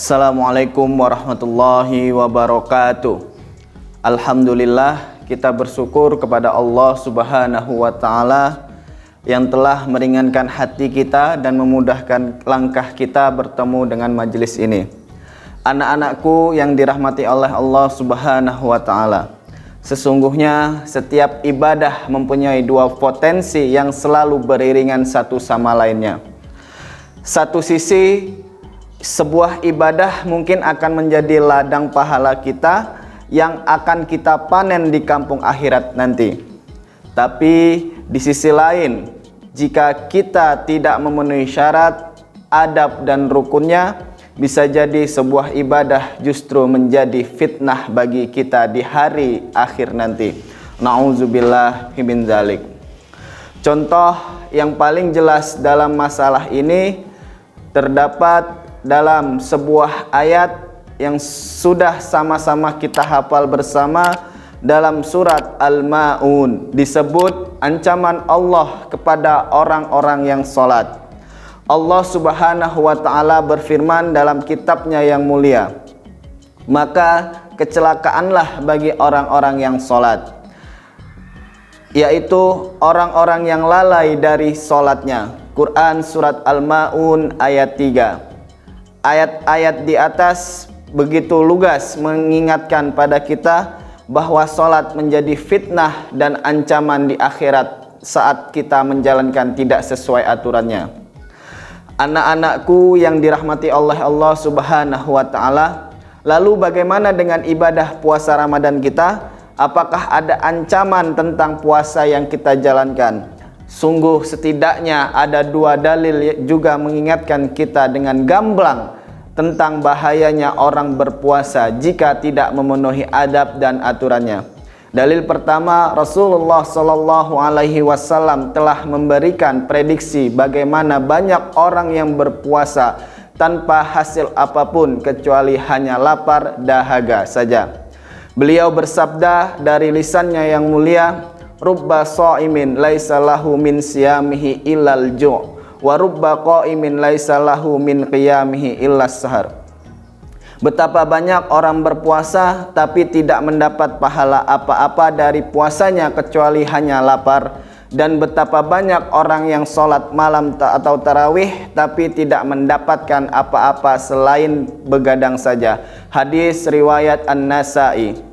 Assalamualaikum warahmatullahi wabarakatuh. Alhamdulillah, kita bersyukur kepada Allah Subhanahu wa Ta'ala yang telah meringankan hati kita dan memudahkan langkah kita bertemu dengan majelis ini. Anak-anakku yang dirahmati oleh Allah Subhanahu wa Ta'ala, sesungguhnya setiap ibadah mempunyai dua potensi yang selalu beriringan satu sama lainnya. Satu sisi, sebuah ibadah mungkin akan menjadi ladang pahala kita yang akan kita panen di kampung akhirat nanti. Tapi di sisi lain, jika kita tidak memenuhi syarat, adab dan rukunnya, bisa jadi sebuah ibadah justru menjadi fitnah bagi kita di hari akhir nanti. Na'udzubillah min dzalik. Contoh yang paling jelas dalam masalah ini terdapat dalam sebuah ayat yang sudah sama-sama kita hafal bersama dalam surat Al-Ma'un. Disebut ancaman Allah kepada orang-orang yang sholat. Allah Subhanahu wa Ta'ala berfirman dalam kitabnya yang mulia, maka kecelakaanlah bagi orang-orang yang sholat, yaitu orang-orang yang lalai dari sholatnya. Quran surat Al-Ma'un ayat 3. Ayat-ayat di atas begitu lugas mengingatkan pada kita bahwa sholat menjadi fitnah dan ancaman di akhirat saat kita menjalankan tidak sesuai aturannya. Anak-anakku yang dirahmati oleh Allah Subhanahu wa Ta'ala, lalu bagaimana dengan ibadah puasa Ramadan kita? Apakah ada ancaman tentang puasa yang kita jalankan? Sungguh setidaknya ada dua dalil juga mengingatkan kita dengan gamblang tentang bahayanya orang berpuasa jika tidak memenuhi adab dan aturannya. Dalil pertama, Rasulullah Shallallahu Alaihi Wasallam telah memberikan prediksi bagaimana banyak orang yang berpuasa tanpa hasil apapun kecuali hanya lapar dahaga saja. Beliau bersabda dari lisannya yang mulia, rubba sha'imin laisa lahu min siyamihi illal ju' wa rubba qa'imin laisa lahu min qiyamihi illas sahar. Betapa banyak orang berpuasa tapi tidak mendapat pahala apa-apa dari puasanya kecuali hanya lapar, dan betapa banyak orang yang sholat malam atau tarawih tapi tidak mendapatkan apa-apa selain begadang saja. Hadis riwayat An-Nasa'i.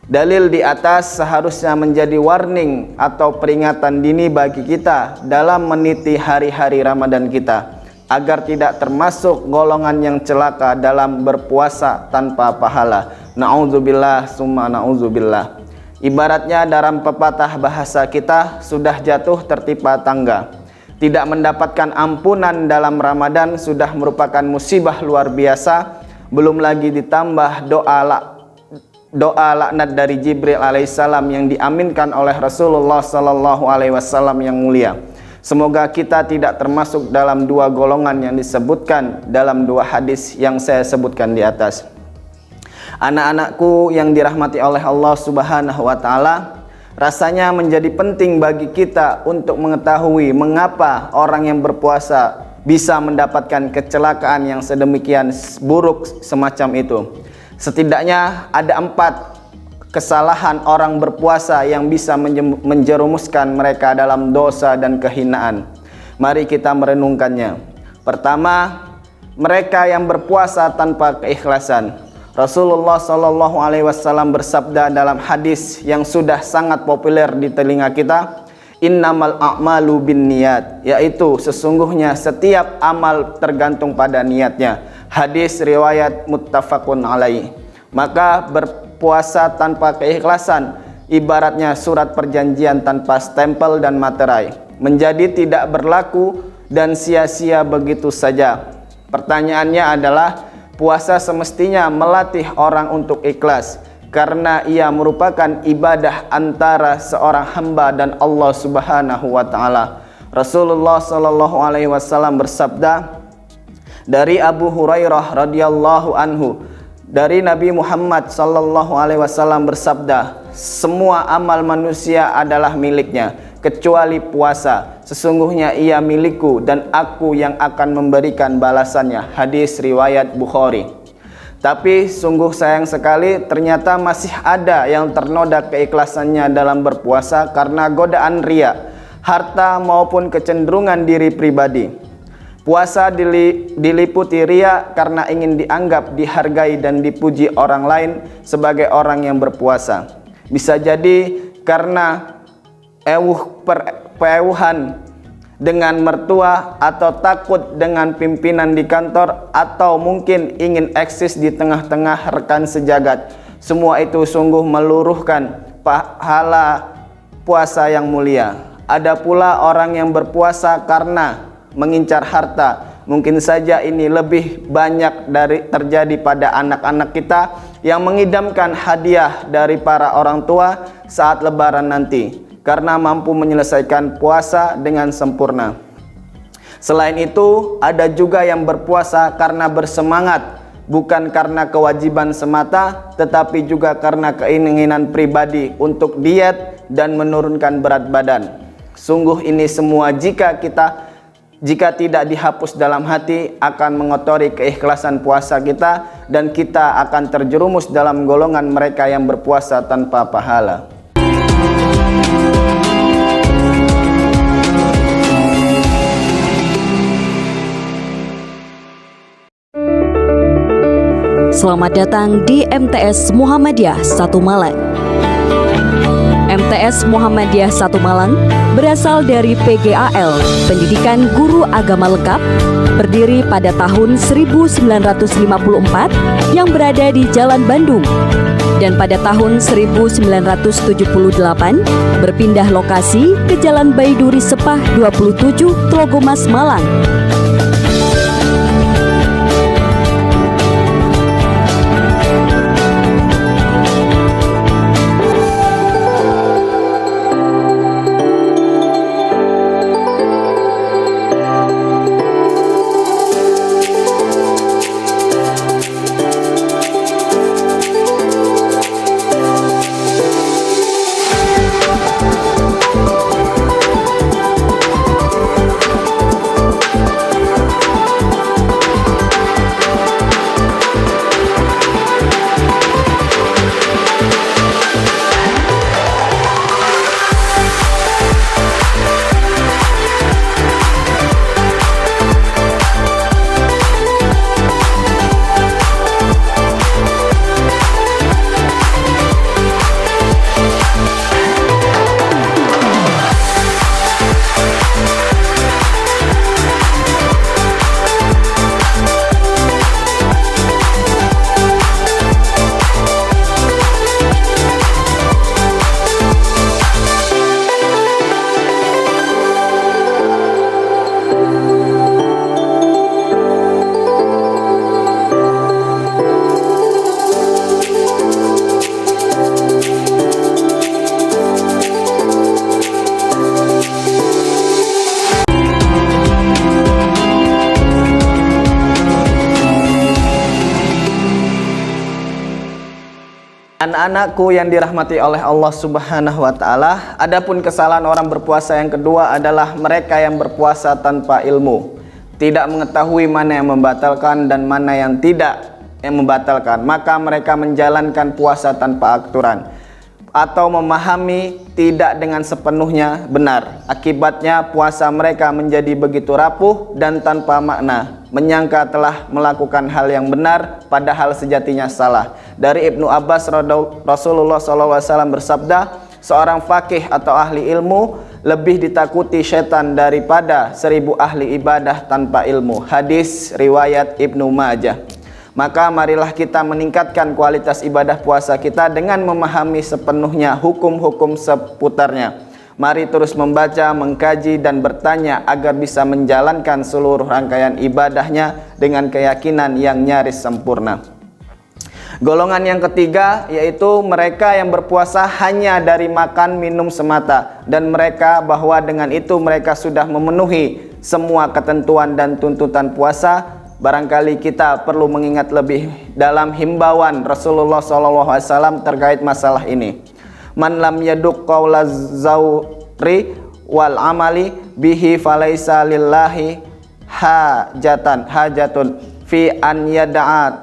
Dalil di atas seharusnya menjadi warning atau peringatan dini bagi kita dalam meniti hari-hari Ramadan kita, agar tidak termasuk golongan yang celaka dalam berpuasa tanpa pahala. Na'udzubillah summa na'udzubillah. Ibaratnya dalam pepatah bahasa kita, sudah jatuh tertimpa tangga. Tidak mendapatkan ampunan dalam Ramadan sudah merupakan musibah luar biasa, belum lagi ditambah doa laknat dari Jibril alaihissalam yang diaminkan oleh Rasulullah sallallahu alaihi wasallam yang mulia. Semoga kita tidak termasuk dalam dua golongan yang disebutkan dalam dua hadis yang saya sebutkan di atas. Anak-anakku yang dirahmati oleh Allah Subhanahu wa Ta'ala, rasanya menjadi penting bagi kita untuk mengetahui mengapa orang yang berpuasa bisa mendapatkan kecelakaan yang sedemikian buruk semacam itu. Setidaknya ada 4 kesalahan orang berpuasa yang bisa menjerumuskan mereka dalam dosa dan kehinaan. Mari kita merenungkannya. Pertama, mereka yang berpuasa tanpa keikhlasan. Rasulullah Shallallahu Alaihi Wasallam bersabda dalam hadis yang sudah sangat populer di telinga kita, innamal a'malu binniyat, yaitu sesungguhnya setiap amal tergantung pada niatnya. Hadis riwayat muttafaqun alaih. Maka berpuasa tanpa keikhlasan ibaratnya surat perjanjian tanpa stempel dan materai, menjadi tidak berlaku dan sia-sia begitu saja. Pertanyaannya adalah, puasa semestinya melatih orang untuk ikhlas, karena ia merupakan ibadah antara seorang hamba dan Allah Subhanahu wa Ta'ala. Rasulullah Shallallahu Alaihi Wasallam bersabda dari Abu Hurairah radhiyallahu anhu, dari Nabi Muhammad sallallahu alaihi wasallam bersabda, semua amal manusia adalah miliknya kecuali puasa. Sesungguhnya ia milikku dan aku yang akan memberikan balasannya. Hadis riwayat Bukhari. Tapi sungguh sayang sekali ternyata masih ada yang ternoda keikhlasannya dalam berpuasa karena godaan riya, harta maupun kecenderungan diri pribadi. Puasa diliputi riya karena ingin dianggap, dihargai dan dipuji orang lain sebagai orang yang berpuasa. Bisa jadi karena peewuhan dengan mertua, atau takut dengan pimpinan di kantor, atau mungkin ingin eksis di tengah-tengah rekan sejagat. Semua itu sungguh meluruhkan pahala puasa yang mulia. Ada pula orang yang berpuasa karena mengincar harta. Mungkin saja ini lebih banyak terjadi pada anak-anak kita yang mengidamkan hadiah dari para orang tua saat lebaran nanti, karena mampu menyelesaikan puasa dengan sempurna. Selain itu, ada juga yang berpuasa karena bersemangat, bukan karena kewajiban semata, tetapi juga karena keinginan pribadi untuk diet dan menurunkan berat badan. Sungguh ini semua jika tidak dihapus dalam hati akan mengotori keikhlasan puasa kita, dan kita akan terjerumus dalam golongan mereka yang berpuasa tanpa pahala. Selamat datang di MTS Muhammadiyah 1 Malang. MTS Muhammadiyah 1 Malang berasal dari PGAL, Pendidikan Guru Agama Lengkap, berdiri pada tahun 1954 yang berada di Jalan Bandung, dan pada tahun 1978 berpindah lokasi ke Jalan Baiduri Sepah 27, Tlogomas, Malang. Anak-anakku yang dirahmati oleh Allah Subhanahu wa Ta'ala, adapun kesalahan orang berpuasa yang kedua adalah mereka yang berpuasa tanpa ilmu, tidak mengetahui mana yang membatalkan dan mana yang tidak membatalkan, maka mereka menjalankan puasa tanpa aturan atau memahami tidak dengan sepenuhnya benar. Akibatnya puasa mereka menjadi begitu rapuh dan tanpa makna, menyangka telah melakukan hal yang benar padahal sejatinya salah. Dari Ibnu Abbas, Rasulullah SAW bersabda, seorang fakih atau ahli ilmu lebih ditakuti setan daripada 1000 ahli ibadah tanpa ilmu. Hadis riwayat Ibnu Majah. Maka marilah kita meningkatkan kualitas ibadah puasa kita dengan memahami sepenuhnya hukum-hukum seputarnya. Mari terus membaca, mengkaji dan bertanya agar bisa menjalankan seluruh rangkaian ibadahnya dengan keyakinan yang nyaris sempurna. Golongan yang ketiga yaitu mereka yang berpuasa hanya dari makan minum semata, dan mereka bahwa dengan itu mereka sudah memenuhi semua ketentuan dan tuntutan puasa. Barangkali kita perlu mengingat lebih dalam himbauan Rasulullah SAW terkait masalah ini. Man lam yaduk qawla zawri wal amali bihi falaisa lillahi hajatun fi an yada'a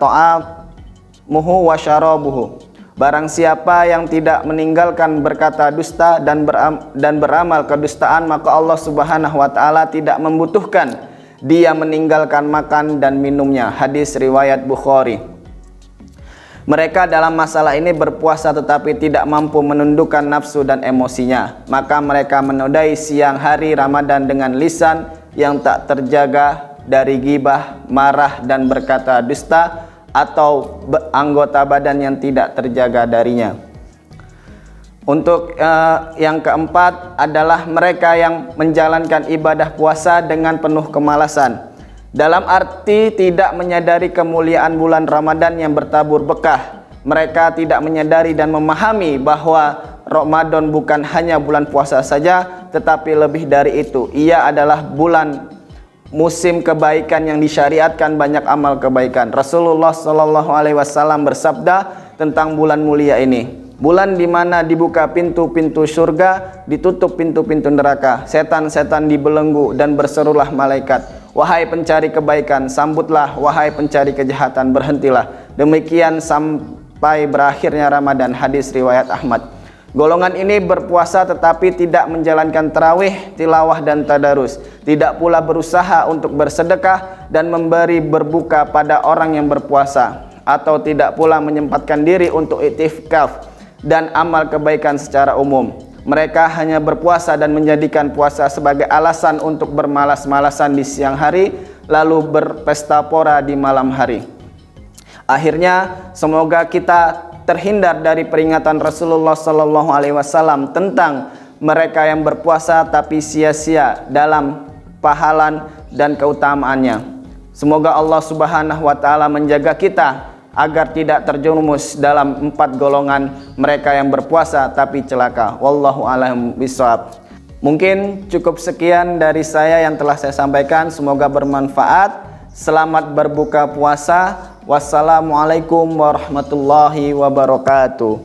wa syarabuhu. Barang siapa yang tidak meninggalkan berkata dusta dan beramal kedustaan, maka Allah Subhanahu wa taala tidak membutuhkan dia meninggalkan makan dan minumnya. Hadis riwayat Bukhari. Mereka dalam masalah ini berpuasa tetapi tidak mampu menundukkan nafsu dan emosinya. Maka mereka menodai siang hari Ramadan dengan lisan yang tak terjaga dari ghibah, marah dan berkata dusta, atau anggota badan yang tidak terjaga darinya. Untuk yang keempat adalah mereka yang menjalankan ibadah puasa dengan penuh kemalasan, dalam arti tidak menyadari kemuliaan bulan Ramadan yang bertabur berkah. Mereka tidak menyadari dan memahami bahwa Ramadan bukan hanya bulan puasa saja, tetapi lebih dari itu. Ia adalah bulan musim kebaikan yang disyariatkan banyak amal kebaikan. Rasulullah Shallallahu Alaihi Wasallam bersabda tentang bulan mulia ini, bulan di mana dibuka pintu-pintu surga, ditutup pintu-pintu neraka, setan-setan dibelenggu dan berserulah malaikat, wahai pencari kebaikan, sambutlah, wahai pencari kejahatan, berhentilah. Demikian sampai berakhirnya Ramadan. Hadis riwayat Ahmad. Golongan ini berpuasa tetapi tidak menjalankan tarawih, tilawah dan tadarus, tidak pula berusaha untuk bersedekah dan memberi berbuka pada orang yang berpuasa, atau tidak pula menyempatkan diri untuk iktikaf dan amal kebaikan secara umum. Mereka hanya berpuasa dan menjadikan puasa sebagai alasan untuk bermalas-malasan di siang hari, lalu berpesta pora di malam hari. Akhirnya semoga kita terhindar dari peringatan Rasulullah Sallallahu Alaihi Wasallam tentang mereka yang berpuasa tapi sia-sia dalam pahala dan keutamaannya. Semoga Allah Subhanahu Wa Taala menjaga kita agar tidak terjerumus dalam 4 golongan mereka yang berpuasa tapi celaka. Wallahu a'lam bishawab. Mungkin cukup sekian dari saya yang telah saya sampaikan. Semoga bermanfaat. Selamat berbuka puasa. Wassalamualaikum warahmatullahi wabarakatuh.